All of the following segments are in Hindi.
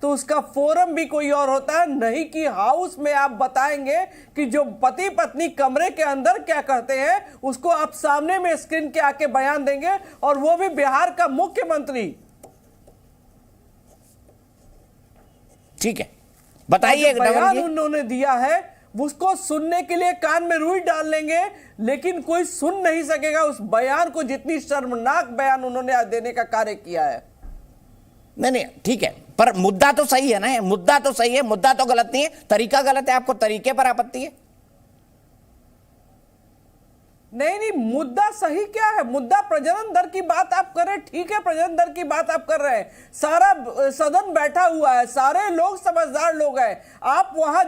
तो उसका फोरम भी कोई और होता है, नहीं कि हाउस में आप बताएंगे कि जो पति पत्नी कमरे के अंदर क्या कहते हैं उसको आप सामने में स्क्रीन के आके बयान देंगे, और वो भी बिहार का मुख्यमंत्री। ठीक है, बताइए। बयान उन्होंने दिया है उसको सुनने के लिए कान में रुई डाल लेंगे, लेकिन कोई सुन नहीं सकेगा उस बयान को, जितनी शर्मनाक बयान उन्होंने आज देने का कार्य किया है। नहीं, ठीक है, पर मुद्दा तो सही है ना, मुद्दा तो सही है, मुद्दा तो गलत नहीं है, तरीका गलत है, आपको तरीके पर आपत्ति है। नहीं, मुद्दा सही क्या है? मुद्दा प्रजनन दर की बात आप कर रहे हैं, ठीक है, प्रजनन दर की बात आप कर रहे हैं, सारा सदन बैठा हुआ है, सारे लोग समझदार लोग हैं, आप वहां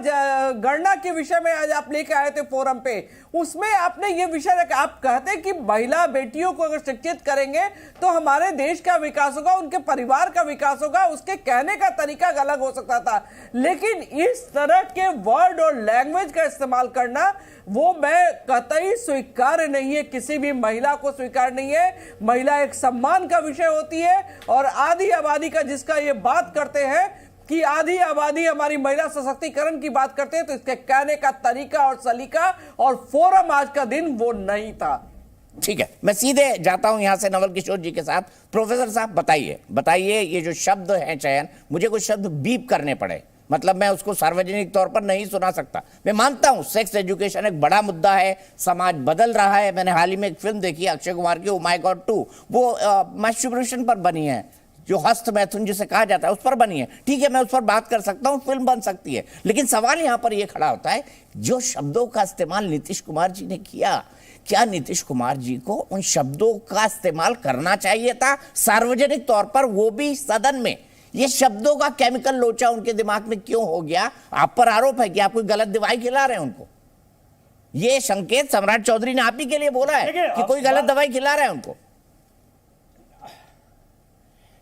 गणना के विषय में आज आप लेके आए थे फोरम पे, उसमें आपने ये विषय रखा, आप कहते हैं कि महिला बेटियों को अगर शिक्षित करेंगे तो हमारे देश का विकास होगा, उनके परिवार का विकास होगा, उसके कहने का तरीका अलग हो सकता था, लेकिन इस तरह के वर्ड और लैंग्वेज का इस्तेमाल करना वो मैं कतई स्वीकार्य नहीं है, किसी भी महिला को स्वीकार नहीं है। महिला एक सम्मान का विषय होती है, और आधी आबादी का जिसका ये बात करते हैं कि आधी आबादी हमारी महिला सशक्तिकरण की बात करते हैं, तो इसके कहने का तरीका और सलीका और फोरम आज का दिन वो नहीं था। ठीक है, मैं सीधे जाता हूं यहां से नवल किशोर जी के साथ। प्रोफेसर साहब बताइए ये जो शब्द है चयन, मुझे कुछ शब्द बीप करने पड़े, मतलब मैं उसको सार्वजनिक तौर पर नहीं सुना सकता। मैं मानता हूं सेक्स एजुकेशन एक बड़ा मुद्दा है, समाज बदल रहा है। मैंने हाल ही में एक फिल्म देखी अक्षय कुमार की, ओ माय गॉड 2, वो मैस्टरबेशन पर बनी है, जो हस्त मैथुन जिसे कहा जाता है उस पर बनी है। ठीक है, मैं उस पर बात कर सकता हूं, फिल्म बन सकती है, लेकिन सवाल यहां पर यह खड़ा होता है जो शब्दों का इस्तेमाल नीतीश कुमार जी ने किया, क्या नीतीश कुमार जी को उन शब्दों का इस्तेमाल करना चाहिए था सार्वजनिक तौर पर, वो भी सदन में? ये शब्दों का केमिकल लोचा उनके दिमाग में क्यों हो गया? आप पर आरोप है कि आप कोई गलत दवाई खिला रहे हैं उनको। ये संकेत सम्राट चौधरी ने आप ही के लिए बोला है कि कोई गलत दवाई खिला रहे हैं उनको।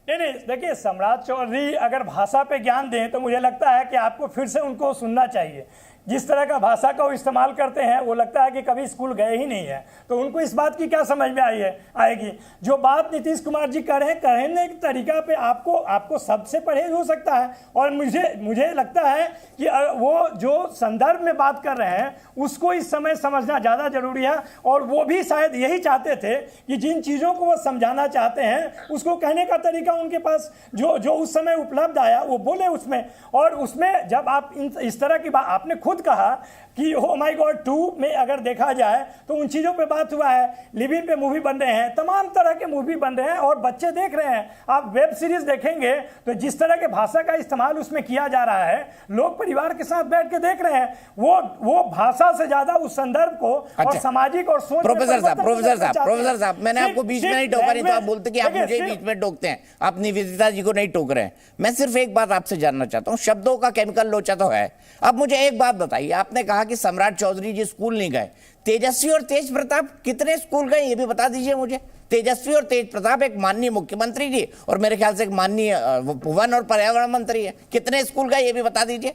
नहीं, देखिए, सम्राट चौधरी अगर भाषा पे ज्ञान दें तो मुझे लगता है कि आपको फिर से उनको सुनना चाहिए। जिस तरह का भाषा का वो इस्तेमाल करते हैं वो लगता है कि कभी स्कूल गए ही नहीं है, तो उनको इस बात की क्या समझ में आएगी। जो बात नीतीश कुमार जी कर रहे हैं, कहने के तरीका पे आपको सबसे परहेज हो सकता है, और मुझे लगता है कि वो जो संदर्भ में बात कर रहे हैं उसको इस समय समझना ज़्यादा जरूरी है, और वो भी शायद यही चाहते थे कि जिन चीज़ों को वो समझाना चाहते हैं उसको कहने का तरीका उनके पास जो उस समय उपलब्ध आया वो बोले उसमें। और उसमें जब आप इस तरह की बात, आपने खुद कहा कि ओ माय गॉड 2 में अगर देखा जाए तो उन चीज़ों पे बात हुआ है, लिविंग पे मूवी बन रहे हैं, तमाम तरह के मूवी बन रहे हैं और बच्चे देख रहे हैं। आप वेब सीरीज देखेंगे तो जिस तरह के भाषा का इस्तेमाल उसमें किया जा रहा है, लोग परिवार के साथ बैठ के देख रहे हैं, वो भाषा से ज्यादा उस संदर्भ को और सामाजिक और सोच। प्रोफेसर साहब, मैंने आपको बीच में नहीं टोका, नहीं तो आप बोलते कि आप मुझे बीच में टोकते हैं, आप निवेदिता जी को नहीं टोक रहे हैं। मैं सिर्फ एक बात आपसे जानना चाहता हूं, शब्दों का केमिकल लोचा तो है। अब मुझे एक बात बताइए, आपने कहा कि सम्राट चौधरी जी स्कूल नहीं गए, तेजस्वी और तेज प्रताप कितने स्कूल गए ये भी बता दीजिए मुझे। तेजस्वी और तेज प्रताप एक माननीय मुख्यमंत्री जी और मेरे ख्याल से एक माननीय वन और पर्यावरण मंत्री है, कितने स्कूल गए ये भी बता दीजिए।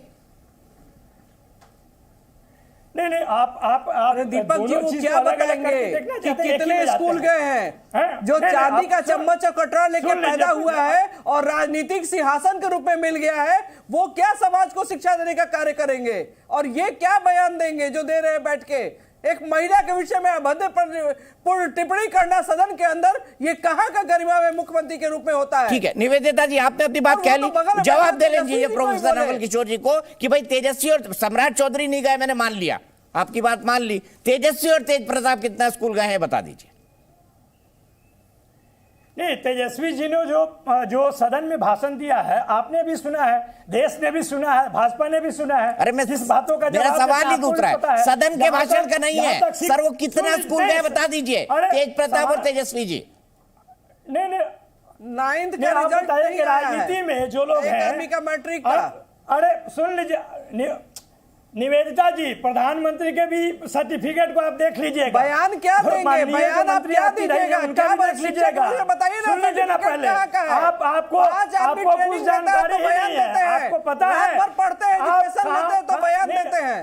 नहीं, आप दीपक जी वो क्या बताएंगे कि कितने स्कूल गए हैं? जो चांदी का चम्मच और कटोरा लेके पैदा हुआ है और राजनीतिक सिंहासन के रूप में मिल गया है, वो क्या समाज को शिक्षा देने का कार्य करेंगे? और ये क्या बयान देंगे जो दे रहे हैं बैठ के? एक महिला के विषय में अभद्र टिप्पणी करना सदन के अंदर, ये कहां का गरिमा में मुख्यमंत्री के रूप में होता है? ठीक है, निवेदिता जी आपने अपनी बात कह ली, जवाब दे लीजिए प्रोफेसर नवल किशोर जी को कि भाई तेजस्वी और सम्राट चौधरी नहीं गए, मैंने मान लिया, आपकी बात मान ली। तेजस्वी और तेज प्रताप कितना स्कूल गए हैं बता दीजिए। नहीं, तेजस्वी जी ने जो सदन में भाषण दिया है आपने भी सुना है, देश ने भी सुना है, भाजपा ने भी सुना है। अरे मैं जिस बातों का मेरा सवाल ही दूसरा है, सदन के भाषण का नहीं है सर, वो कितना स्कूल गए बता दीजिए, तेज प्रताप और तेजस्वी जी। नहीं, 9th का रिजल्ट राजनीति में जो लोग हैं, मैट्रिक का, अरे सुन लीजिए निवेदिता जी, प्रधानमंत्री के भी सर्टिफिकेट को आप देख लीजिएगा। बयान क्या देंगे? बयान आप क्या दीजिएगा? क्या देख लीजिएगा? बताइए ना, सुन लीजिए ना पहले। आपको कुछ जानकारी ही नहीं है, आपको पता है, पढ़ते हैं, एजुकेशन लेते हैं तो बयान देते हैं।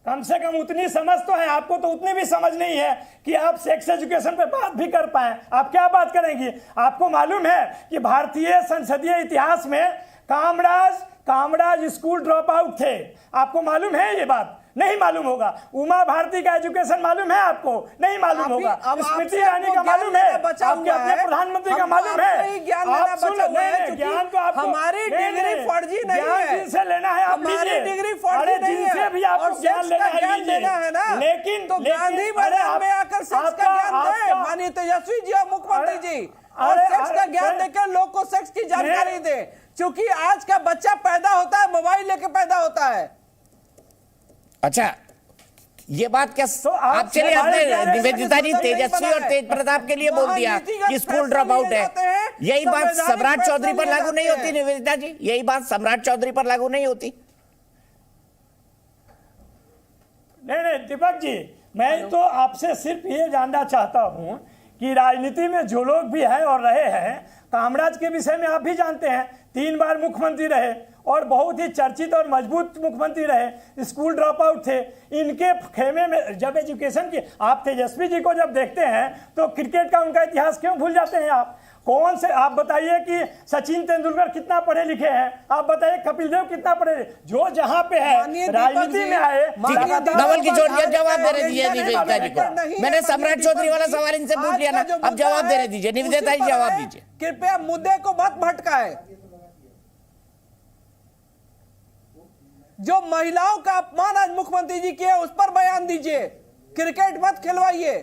कम से कम उतनी समझ तो है, आपको तो उतनी भी समझ नहीं है कि आप सेक्स एजुकेशन पे बात भी कर पाए। आप क्या बात करेंगे? आपको मालूम है कि भारतीय संसदीय इतिहास में कामराज स्कूल ड्रॉप आउट थे? आपको मालूम है ये बात? नहीं मालूम होगा। उमा भारती का एजुकेशन मालूम है आपको? नहीं मालूम होगा। स्मृति ईरानी का मालूम है? आपके अपने प्रधानमंत्री का मालूम है? आप सुन लो, ज्ञान तो आपको, हमारी डिग्री फर्जी नहीं है, जिनसे लेना है आप लीजिए। डिग्री फर्जी नहीं है, जिनसे भी आपको ज्ञान लेना है ना, लेकिन तो गांधी मैदान में आकर सेक्स का ज्ञान दे माननीय तेजस्वी जी और मुख्यमंत्री जी, और सेक्स का ज्ञान देकर लोग को सेक्स की जानकारी दे। क्योंकि आज का बच्चा पैदा होता है मोबाइल लेके पैदा होता है। अच्छा, ये बात क्या तो आप चलिए आपने निवेदिता जी तेजस्वी और तेज प्रताप के लिए बोल दिया कि स्कूल ड्रॉप आउट है। यही बात सम्राट चौधरी पर लागू नहीं होती निवेदिता जी? यही बात सम्राट चौधरी पर लागू नहीं होती? नहीं दीपक जी, मैं तो आपसे सिर्फ ये जानना चाहता हूं कि राजनीति में जो लोग भी हैं और रहे हैं, कामराज के विषय में आप भी जानते हैं, 3 बार मुख्यमंत्री रहे और बहुत ही चर्चित और मजबूत मुख्यमंत्री रहे, स्कूल ड्रॉप आउट थे। इनके खेमे में जब एजुकेशन की, आप तेजस्वी जी को जब देखते हैं तो क्रिकेट का उनका इतिहास क्यों भूल जाते हैं आप? कौन से, आप बताइए कि सचिन तेंदुलकर कितना पढ़े लिखे हैं? आप बताइए कपिल देव कितना पढ़े? जो जहां पे है राजनीति में आए। नवल किशोर जी जवाब दे रहे दीजिए निवेदिता जी को। मैंने सम्राट चौधरी वाला सवाल इनसे पूछ लिया ना, अब जवाब दे रहे दीजिए निवेदिता जी, जवाब दीजिए कृपया। मुद्दे को मत भटकाए। जो महिलाओं का अपमान आज मुख्यमंत्री जी किए उस पर बयान दीजिए, क्रिकेट मत खिलवाइए।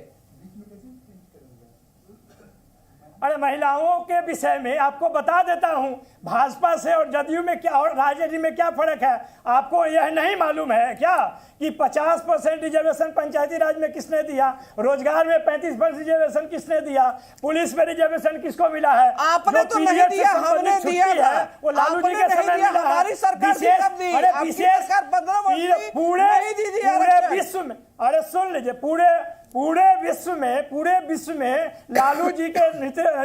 अरे महिलाओं के विषय में आपको बता देता हूं, भाजपा से और जदयू में क्या और राजनीति में क्या फर्क है? आपको यह नहीं मालूम है क्या कि 50% रिजर्वेशन पंचायती राज में किसने दिया? रोजगार में 35% रिजर्वेशन किसने दिया? पुलिस में रिजर्वेशन किसको मिला है? आपने तो नहीं दिया, हमने दिया है। वो लालू जी के समय मिला। हमारी सरकार पूरे विश्व में, अरे सुन लीजिए, पूरे विश्व में लालू जी के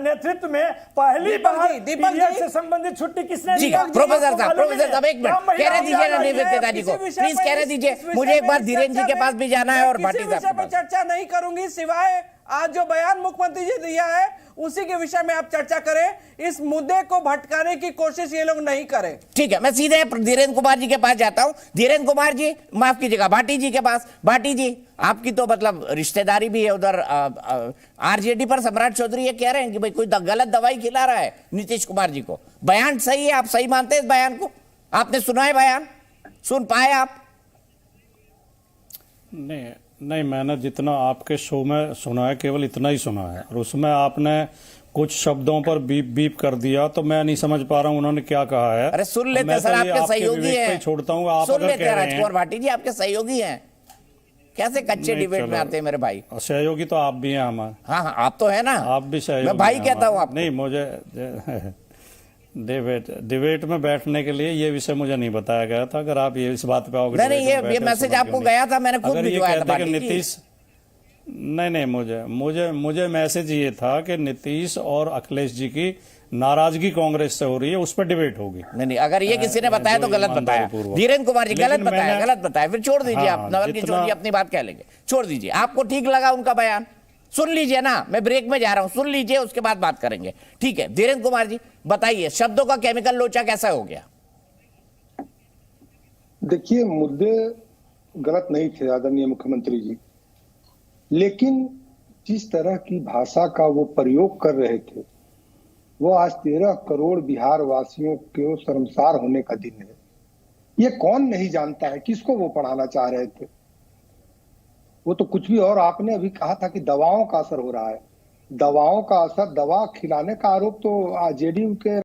नेतृत्व में पहली बार पीरियड से संबंधित छुट्टी किसने दी? प्रोफेसर साहब एक मिनट कह रहे दीजिए ना निवेदिता जी को, प्लीज कह रहे दीजिए। मुझे एक बार धीरेन्द्र जी के पास भी जाना है और भाटी साहब पे चर्चा नहीं करूंगी, सिवाय आज जो बयान मुख्यमंत्री जी दिया है उसी के विषय में आप चर्चा करें। इस मुद्दे को भटकाने की कोशिश ये लोग नहीं करें। ठीक है, मैं सीधे धीरेन्द्र कुमार जी के पास जाता हूं। धीरेन्द्र कुमार जी, माफ कीजिएगा, भाटी जी के पास। भाटी जी, आपकी तो मतलब रिश्तेदारी भी है उधर आरजेडी पर। सम्राट चौधरी ये कह रहे हैं कि भाई कोई गलत दवाई खिला रहा है नीतीश कुमार जी को। बयान सही है? आप सही मानते हैं इस बयान को? आपने सुना है बयान? सुन पाए आप? नहीं, मैंने जितना आपके शो में सुना है केवल इतना ही सुना है, और उसमें आपने कुछ शब्दों पर बीप बीप कर दिया तो मैं नहीं समझ पा रहा हूं उन्होंने क्या कहा है। अरे सुन लेते सर, आपके सहयोगी हैं। छोड़ता हूं, आप सुन लेते हैं राजकुमार भाटी जी, आपके सहयोगी हैं। कैसे कच्चे डिबेट में आते हैं मेरे भाई? सहयोगी तो आप भी हैं हमारे। हाँ, आप तो है ना, आप भी सहयोगी। मैं भाई कहता हूँ आप। नहीं, मुझे डिबेट में बैठने के लिए ये विषय मुझे नहीं बताया गया था। अगर आप ये इस बात पे आओगे, नहीं, ये मैसेज आपको गया था, मैंने खुद भिजवाया था नीतीश। नहीं, मुझे मैसेज ये था कि नीतीश और अखिलेश जी की नाराजगी कांग्रेस से हो रही है, उस पर डिबेट होगी। नहीं, अगर ये किसी ने बताया तो गलत बताया। धीरेन्द्र कुमार जी गलत बताया, फिर छोड़ दीजिए। आप नवल किशोर जी अपनी बात कह लेंगे, छोड़ दीजिए। आपको ठीक लगा उनका बयान? सुन लीजिए ना, मैं ब्रेक में जा रहा हूं, सुन लीजिए, उसके बाद बात करेंगे। ठीक है, धीरेन्द्र कुमार जी बताइए, शब्दों का केमिकल लोचा कैसा हो गया? देखिए, मुद्दे गलत नहीं थे आदरणीय मुख्यमंत्री जी, लेकिन जिस तरह की भाषा का वो प्रयोग कर रहे थे, वो आज 13 करोड़ बिहार वासियों के शर्मसार होने का दिन है। ये कौन नहीं जानता है किसको वो पढ़ाना चाह रहे थे? वो तो कुछ भी और। आपने अभी कहा था कि दवाओं का असर हो रहा है। दवाओं का असर, दवा खिलाने का आरोप तो जेडीयू के